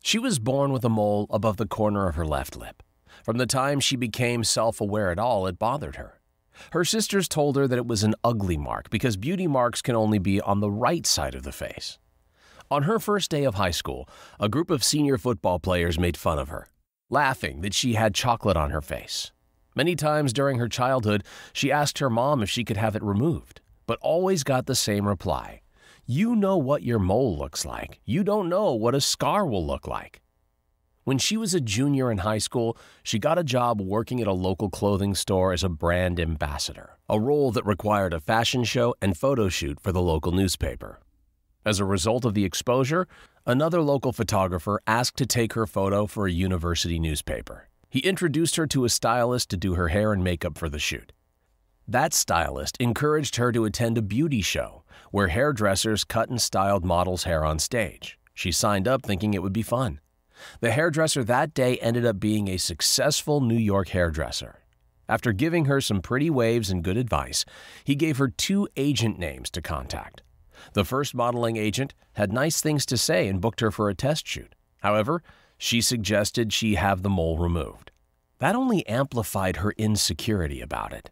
She was born with a mole above the corner of her left lip. From the time she became self-aware at all, it bothered her. Her sisters told her that it was an ugly mark because beauty marks can only be on the right side of the face. On her first day of high school, a group of senior football players made fun of her, laughing that she had chocolate on her face. Many times during her childhood, she asked her mom if she could have it removed, but always got the same reply. You know what your mole looks like. You don't know what a scar will look like. When she was a junior in high school, she got a job working at a local clothing store as a brand ambassador, a role that required a fashion show and photo shoot for the local newspaper. As a result of the exposure, another local photographer asked to take her photo for a university newspaper. He introduced her to a stylist to do her hair and makeup for the shoot. That stylist encouraged her to attend a beauty show where hairdressers cut and styled models' hair on stage. She signed up thinking it would be fun. The hairdresser that day ended up being a successful New York hairdresser. After giving her some pretty waves and good advice, he gave her 2 agent names to contact. The first modeling agent had nice things to say and booked her for a test shoot. However, she suggested she have the mole removed. That only amplified her insecurity about it.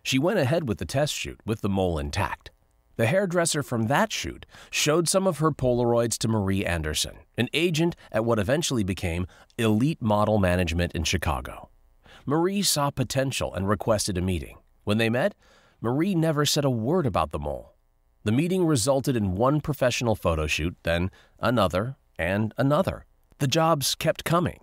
She went ahead with the test shoot with the mole intact. The hairdresser from that shoot showed some of her Polaroids to Marie Anderson, an agent at what eventually became Elite Model Management in Chicago. Marie saw potential and requested a meeting. When they met, Marie never said a word about the mole. The meeting resulted in one professional photo shoot, then another and another. The jobs kept coming.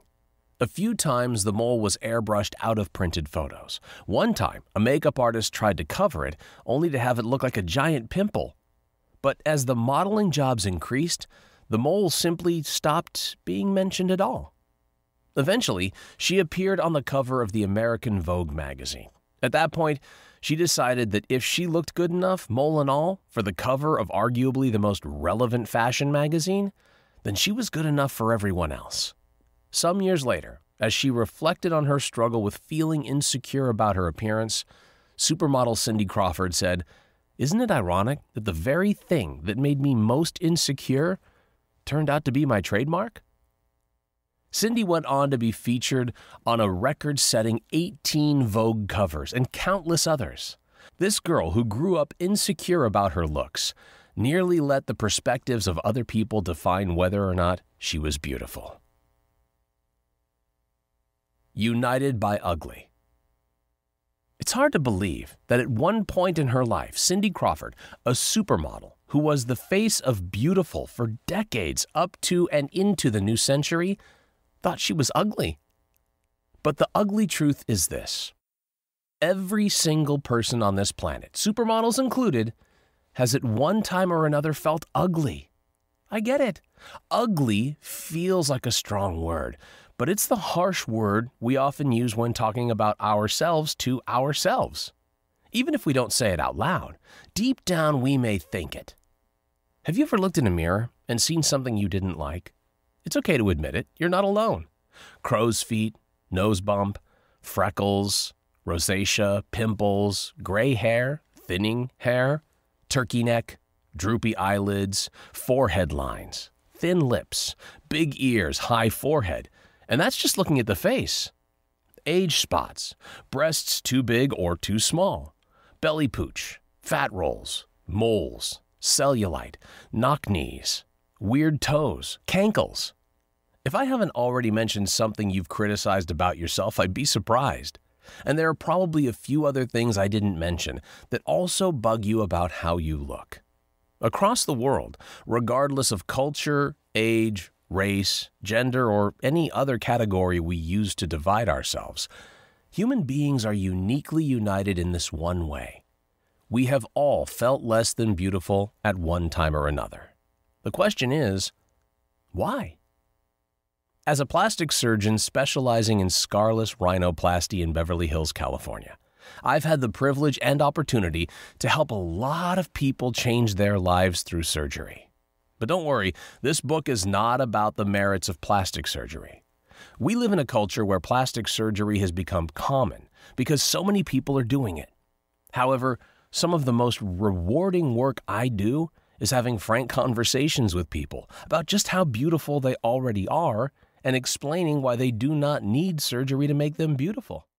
A few times the mole was airbrushed out of printed photos. One time, a makeup artist tried to cover it, only to have it look like a giant pimple. But as the modeling jobs increased, the mole simply stopped being mentioned at all. Eventually, she appeared on the cover of the American Vogue magazine. At that point, she decided that if she looked good enough, mole and all, for the cover of arguably the most relevant fashion magazine, then she was good enough for everyone else. Some years later, as she reflected on her struggle with feeling insecure about her appearance, supermodel Cindy Crawford said, "Isn't it ironic that the very thing that made me most insecure turned out to be my trademark?" Cindy went on to be featured on a record-setting 18 Vogue covers and countless others. This girl who grew up insecure about her looks nearly let the perspectives of other people define whether or not she was beautiful. United by ugly. It's hard to believe that at one point in her life, Cindy Crawford, a supermodel who was the face of beautiful for decades up to and into the new century, thought she was ugly. But the ugly truth is this. Every single person on this planet, supermodels included, has at one time or another felt ugly. I get it. Ugly feels like a strong word, but it's the harsh word we often use when talking about ourselves to ourselves. Even if we don't say it out loud, deep down we may think it. Have you ever looked in a mirror and seen something you didn't like? It's okay to admit it. You're not alone. Crow's feet, nose bump, freckles, rosacea, pimples, gray hair, thinning hair, turkey neck, droopy eyelids, forehead lines, thin lips, big ears, high forehead. And that's just looking at the face. Age spots, breasts too big or too small, belly pooch, fat rolls, moles, cellulite, knock knees, weird toes, cankles. If I haven't already mentioned something you've criticized about yourself, I'd be surprised. And there are probably a few other things I didn't mention that also bug you about how you look. Across the world, regardless of culture, age, race, gender, or any other category we use to divide ourselves, human beings are uniquely united in this one way. We have all felt less than beautiful at one time or another. The question is, why? As a plastic surgeon specializing in scarless rhinoplasty in Beverly Hills, California, I've had the privilege and opportunity to help a lot of people change their lives through surgery. But don't worry, this book is not about the merits of plastic surgery. We live in a culture where plastic surgery has become common because so many people are doing it. However, some of the most rewarding work I do is having frank conversations with people about just how beautiful they already are and explaining why they do not need surgery to make them beautiful.